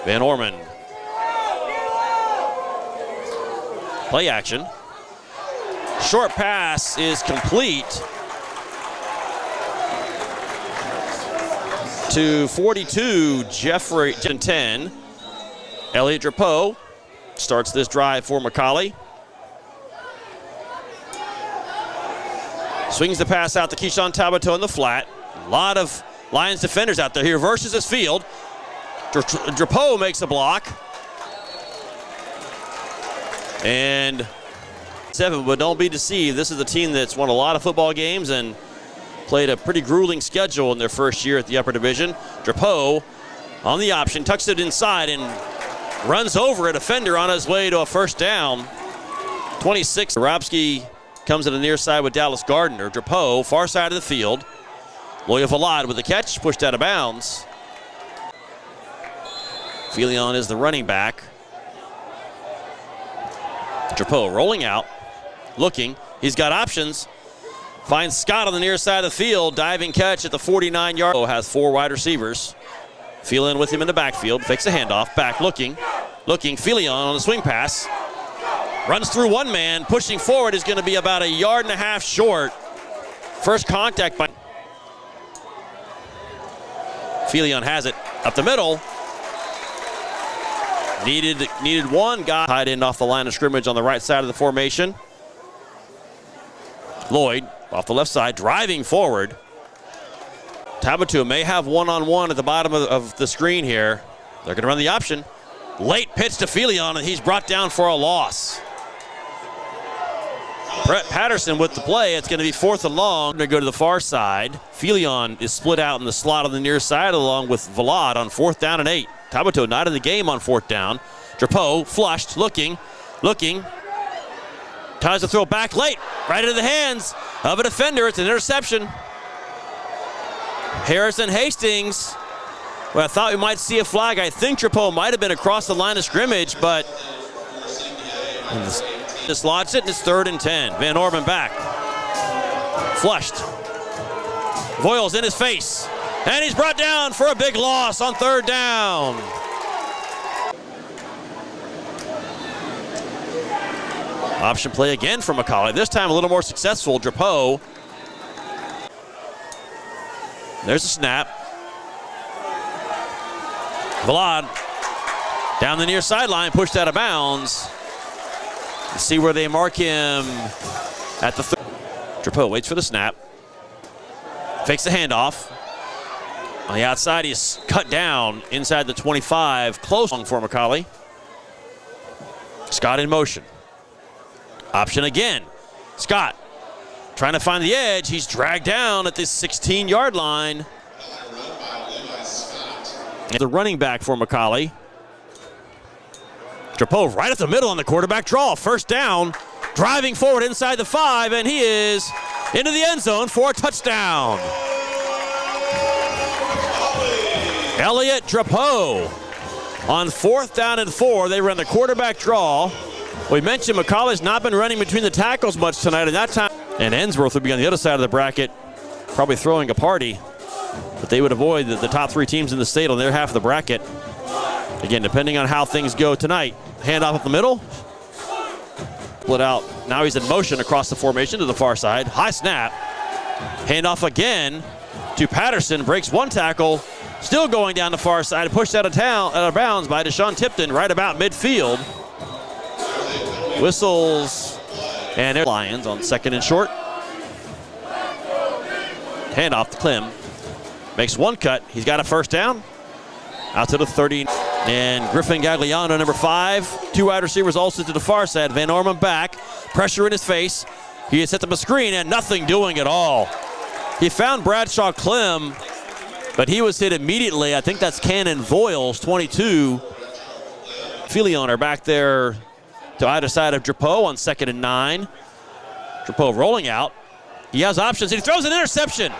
Van Orman. Play action. Short pass is complete to 42, Jeffrey 10. Elliot Drapeau starts this drive for McCallie. Swings the pass out to Keyshawn Tabato in the flat. A lot of Lions defenders out there. He reverses his field. Drapeau makes a block. And 7, but don't be deceived. This is a team that's won a lot of football games and played a pretty grueling schedule in their first year at the upper division. Drapeau on the option, tucks it inside and runs over a defender on his way to a first down. 26. Robski comes to the near side with Dallas Gardner. Drapeau, far side of the field. Loya Valad with the catch, pushed out of bounds. Filion is the running back. Drapeau rolling out, looking. He's got options. Finds Scott on the near side of the field. Diving catch at the 49-yard. Has 4 wide receivers. Filion with him in the backfield. Fakes a handoff. Back looking. Filion on the swing pass. Runs through one man. Pushing forward is going to be about 1.5 yards short. First contact by Filion has it up the middle. Needed one guy. Tied in off the line of scrimmage on the right side of the formation. Lloyd off the left side, driving forward. Tabato may have one-on-one at the bottom of the screen here. They're going to run the option. Late pitch to Filion, and he's brought down for a loss. Brett Patterson with the play. It's going to be 4th and long. Going to go to the far side. Filion is split out in the slot on the near side along with Valad on 4th down and 8. Tabato not in the game on 4th down. Drapeau flushed, looking. Tries to throw back late, right into the hands of a defender. It's an interception. Harrison Hastings. Well, I thought we might see a flag. I think Drapeau might have been across the line of scrimmage, but dislodged it, and it's 3rd and 10. Van Orman back. Flushed. Voiles in his face. And he's brought down for a big loss on 3rd down. Option play again for McCallie. This time a little more successful. Drapeau. There's a snap. Valad down the near sideline, pushed out of bounds. Let's see where they mark him at the 3rd. Drapeau waits for the snap. Fakes the handoff. On the outside, he's cut down inside the 25. Close for McCallie. Scott in motion. Option again. Scott trying to find the edge. He's dragged down at the 16-yard line. The running back for McCallie. Drapeau right at the middle on the quarterback draw. 1st down. Driving forward inside the 5, and he is into the end zone for a touchdown. Elliot Drapeau on 4th down and 4. They run the quarterback draw. We mentioned McCallie's not been running between the tackles much tonight, and that time. And Ensworth would be on the other side of the bracket, probably throwing a party. But they would avoid the top 3 teams in the state on their half of the bracket. Again, depending on how things go tonight. Handoff up the middle. Split out. Now he's in motion across the formation to the far side. High snap. Handoff again to Patterson. Breaks one tackle. Still going down the far side. Pushed out of bounds by Deshaun Tipton right about midfield. Whistles. And Lions on 2nd and short. Handoff to Clem. Makes one cut. He's got a 1st down. Out to the 30. And Griffin Gagliano, number 5. 2 wide receivers also to the far side. Van Orman back. Pressure in his face. He has set up a screen and nothing doing at all. He found Bradshaw Clem, but he was hit immediately. I think that's Cannon Voiles, 22. Filion are back there to either side of Drapeau on 2nd and 9. Drapeau rolling out. He has options, and he throws an interception.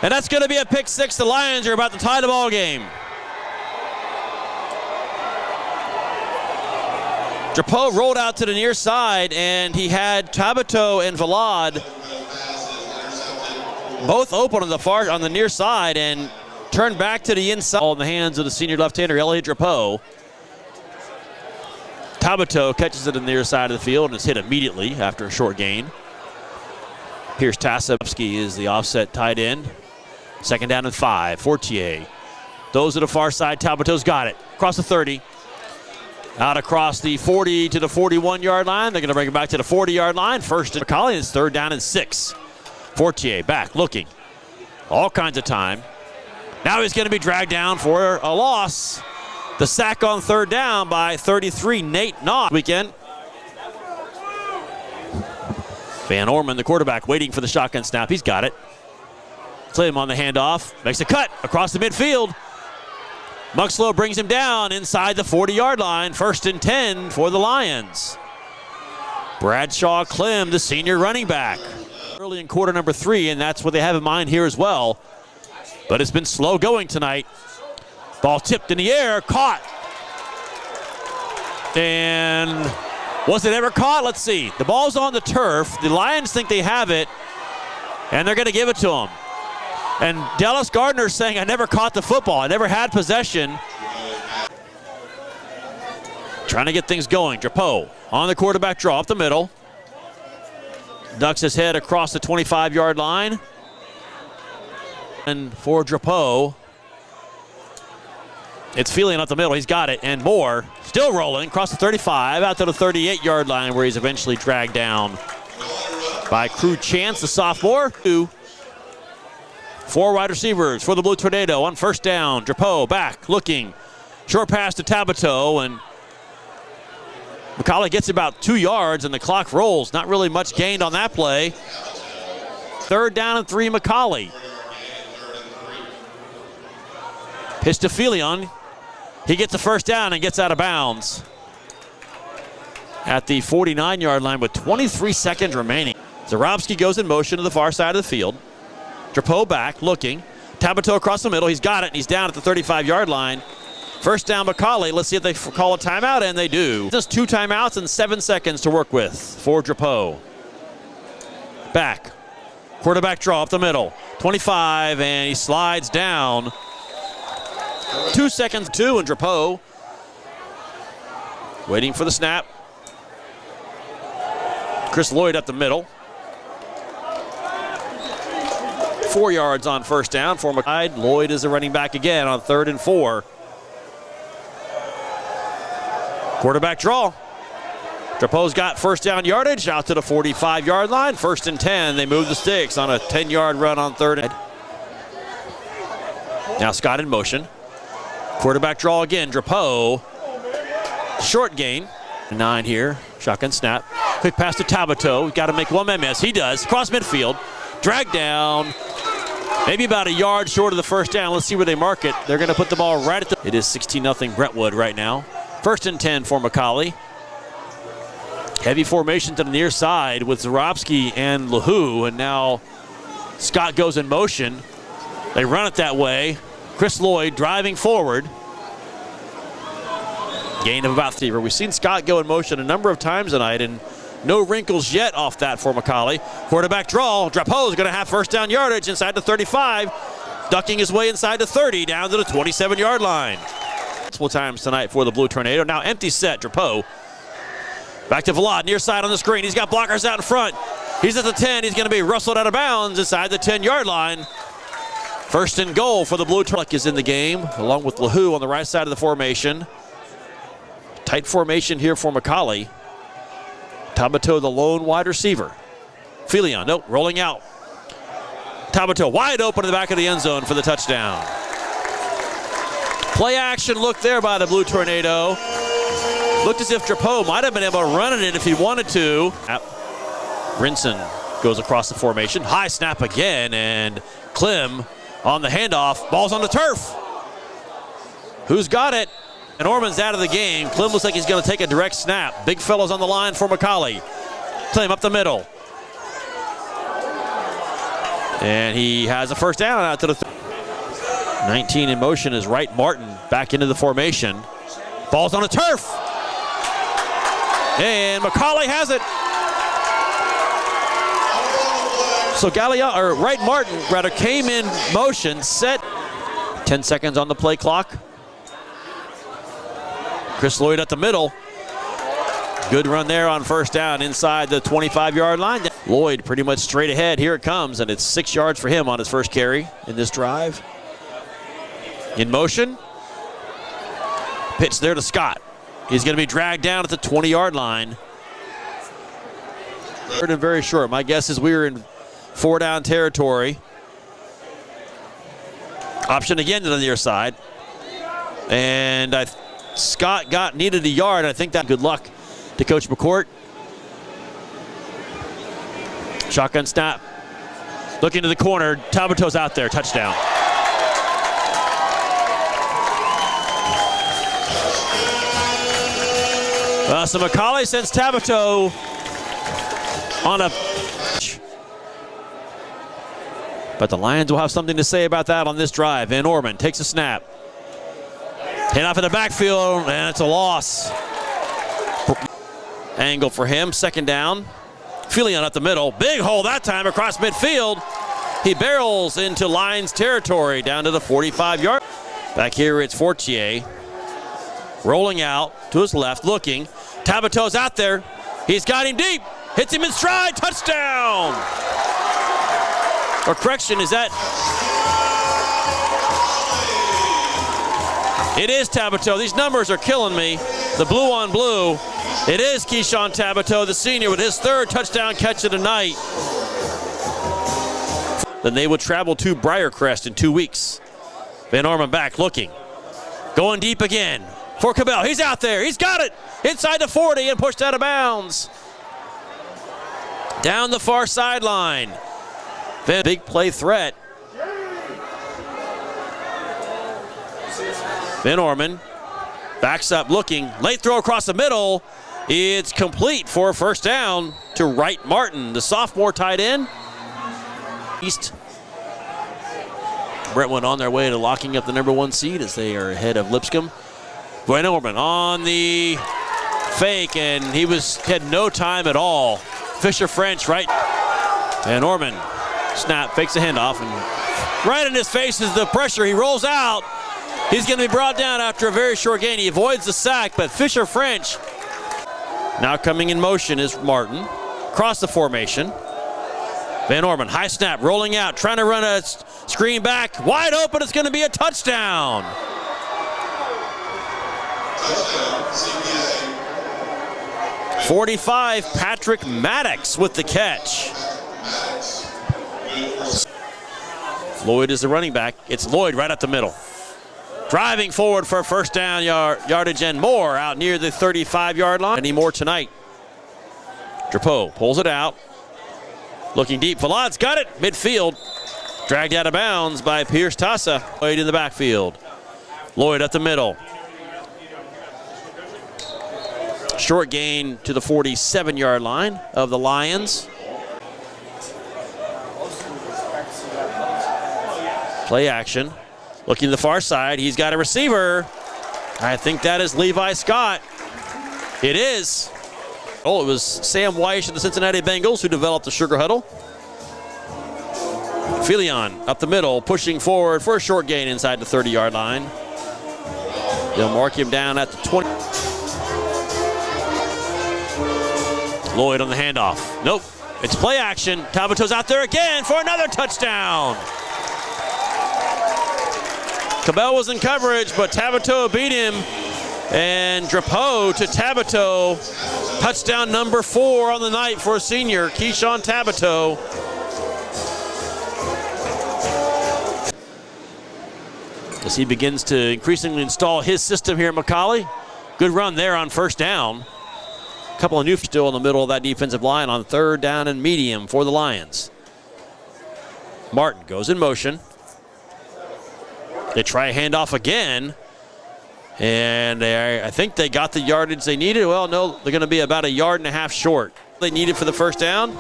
And that's going to be a pick 6. The Lions are about to tie the ball game. Drapeau rolled out to the near side, and he had Tabato and Valad both open on the near side, and turned back to the inside. All in the hands of the senior left-hander, Elliot Drapeau. Tabato catches it in the near side of the field and is hit immediately after a short gain. Here's Tasovsky is the offset tight end. 2nd down and 5. Fortier. Those to the far side. Tabato's got it. Across the 30. Out across the 40 to the 41-yard line. They're going to bring it back to the 40-yard line. First and McCallie is 3rd down and 6. Fortier back looking. All kinds of time. Now he's going to be dragged down for a loss. The sack on 3rd down by 33, Nate Knott. Weekend. Van Orman, the quarterback, waiting for the shotgun snap. He's got it. Slim on the handoff. Makes a cut across the midfield. Muxlow brings him down inside the 40-yard line. 1st and 10 for the Lions. Bradshaw Clem, the senior running back. Early in quarter number 3, and that's what they have in mind here as well. But it's been slow going tonight. Ball tipped in the air, caught. And was it ever caught? Let's see. The ball's on the turf. The Lions think they have it, and they're going to give it to them. And Dallas Gardner's saying, I never caught the football. I never had possession. Trying to get things going. Drapeau on the quarterback draw up the middle. Ducks his head across the 25-yard line. And for Drapeau, it's Felion up the middle. He's got it. And Moore still rolling across the 35 out to the 38-yard line where he's eventually dragged down by Crew Chance, the sophomore. 4 wide receivers for the Blue Tornado on 1st down. Drapeau back looking. Short pass to Tabato, and McCallie gets about 2 yards and the clock rolls. Not really much gained on that play. 3rd down and 3, McCallie. Pitch to Felion. He gets the 1st down and gets out of bounds at the 49-yard line with 23 seconds remaining. Zarobski goes in motion to the far side of the field. Drapeau back, looking. Tabato across the middle. He's got it, and he's down at the 35-yard line. 1st down, McCallie. Let's see if they call a timeout, and they do. Just 2 timeouts and 7 seconds to work with for Drapeau. Back. Quarterback draw up the middle. 25, and he slides down. 2 seconds, 2, and Drapeau waiting for the snap. Chris Lloyd up the middle. 4 yards on 1st down for McCallie. Lloyd is the running back again on 3rd and 4. Quarterback draw. Drapeau's got 1st down yardage out to the 45-yard line. 1st and 10. They move the sticks on a 10-yard run on 3rd. Now Scott in motion. Quarterback draw again. Drapeau. Short gain. 9 here. Shotgun snap. Quick pass to Tabato. Got to make one man miss. He does. Cross midfield. Drag down. Maybe about a yard short of the 1st down. Let's see where they mark it. They're going to put the ball right at the... It is 16-0 Brentwood right now. 1st and 10 for McCallie. Heavy formation to the near side with Zarobski and LaHoo. And now Scott goes in motion. They run it that way. Chris Lloyd driving forward. Gain of about 3. We've seen Scott go in motion a number of times tonight, and no wrinkles yet off that for McCallie. Quarterback draw. Drapeau is going to have 1st down yardage inside the 35. Ducking his way inside the 30 down to the 27-yard line. Multiple times tonight for the Blue Tornado. Now empty set. Drapeau. Back to Vlad, near side on the screen. He's got blockers out in front. He's at the 10. He's going to be rustled out of bounds inside the 10-yard line. 1st and goal for the Blue Tornado is in the game, along with LaHoo on the right side of the formation. Tight formation here for McCallie. Tabato, the lone wide receiver. Felion, nope, rolling out. Tabato wide open in the back of the end zone for the touchdown. Play action look there by the Blue Tornado. Looked as if Drapeau might have been able to run it in if he wanted to. Rinson goes across the formation. High snap again, and Clem on the handoff. Ball's on the turf. Who's got it? And Orman's out of the game. Clem looks like he's going to take a direct snap. Big fellows on the line for McCallie. Clem up the middle. And he has a 1st down out to the 19 in motion is Wright Martin back into the formation. Ball's on the turf. And McCallie has it. So Wright Martin rather came in motion, set. 10 seconds on the play clock. Chris Lloyd at the middle. Good run there on first down inside the 25-yard line. Lloyd pretty much straight ahead. Here it comes, and it's 6 yards for him on his first carry in this drive. In motion. Pitch there to Scott. He's going to be dragged down at the 20-yard line. Third and very short. My guess is we were in 4-down territory. Option again to the near side. And Scott needed a yard. I think that good luck to Coach McCourt. Shotgun snap. Looking to the corner. Tabato's out there. Touchdown. So McCallie sends Tabato on a... But the Lions will have something to say about that on this drive. Van Orman takes a snap. Hand off in the backfield, and it's a loss. Angle for him, second down. Filion up the middle. Big hole that time across midfield. He barrels into Lions territory down to the 45-yard. Back here it's Fortier. Rolling out to his left, looking. Tabato's out there. He's got him deep. Hits him in stride. Touchdown. Or correction, is that? It is Tabato. These numbers are killing me. The blue on blue. It is Keyshawn Tabato, the senior, with his third touchdown catch of the night. Then they would travel to Briarcrest in 2 weeks. Van Orman back looking. Going deep again for Cabell. He's out there. He's got it. Inside the 40 and pushed out of bounds. Down the far sideline. Big play threat. Van Orman backs up looking. Late throw across the middle. It's complete for a first down to Wright Martin, the sophomore tight end. East. Brentwood on their way to locking up the #1 seed as they are ahead of Lipscomb. Van Orman on the fake, and he had no time at all. Fisher French right. Van Orman snap, fakes a handoff, and right in his face is the pressure. He rolls out. He's going to be brought down after a very short gain. He avoids the sack, but Fisher French. Now coming in motion is Martin. Across the formation. Van Orman, high snap, rolling out, trying to run a screen back. Wide open, it's going to be a touchdown. CPA. 45, Patrick Maddox with the catch. Lloyd is the running back. It's Lloyd right up the middle. Driving forward for a first down yardage and more out near the 35-yard line. Any more tonight. Drapeau pulls it out. Looking deep. Valad's got it. Midfield. Dragged out of bounds by Pierce Tassa. Lloyd in the backfield. Lloyd up the middle. Short gain to the 47-yard line of the Lions. Play action. Looking to the far side. He's got a receiver. I think that is Levi Scott. It is. Oh, it was Sam Weish of the Cincinnati Bengals who developed the Sugar Huddle. Filion up the middle, pushing forward for a short gain inside the 30-yard line. They'll mark him down at the 20. Lloyd on the handoff. Nope. It's play action. Tabato's out there again for another touchdown. Cabell was in coverage, but Tabato beat him. And Drapeau to Tabato. Touchdown number 4 on the night for a senior, Keyshawn Tabato. As he begins to increasingly install his system here at McCallie. Good run there on first down. A couple of new still in the middle of that defensive line on third down and medium for the Lions. Martin goes in motion. They try a handoff again. And I think they got the yardage they needed. Well, no, they're going to be about 1.5 yards short. They needed for the first down.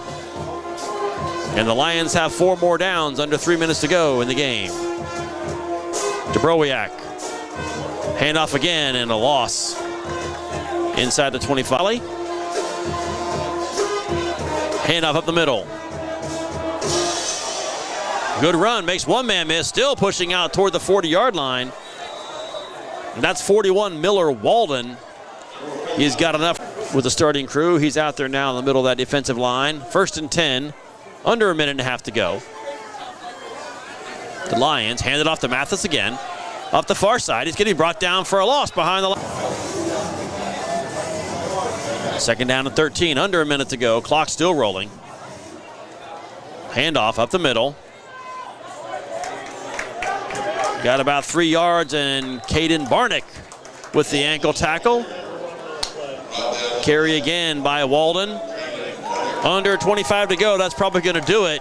And the Lions have 4 more downs under 3 minutes to go in the game. Dubrowiak. Handoff again and a loss. Inside the 25. Handoff up the middle. Good run, makes one man miss, still pushing out toward the 40-yard line. And that's 41, Miller Walden. He's got enough. with the starting crew. He's out there now in the middle of that defensive line. 1st and 10, under a minute and a half to go. The Lions hand it off to Mathis again. Up the far side, he's getting brought down for a loss behind the line. 2nd down and 13, under a minute to go. Clock still rolling. Handoff up the middle. Got about 3 yards, and Caden Barnick with the ankle tackle. Carry again by Walden. Under 25 to go, that's probably going to do it.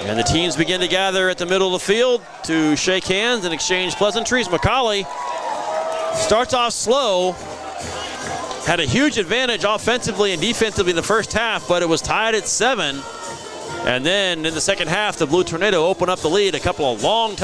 And the teams begin to gather at the middle of the field to shake hands and exchange pleasantries. McCallie starts off slow. Had a huge advantage offensively and defensively in the first half, but it was tied at 7. And then in the second half, the Blue Tornado opened up the lead. A couple of long touchdowns.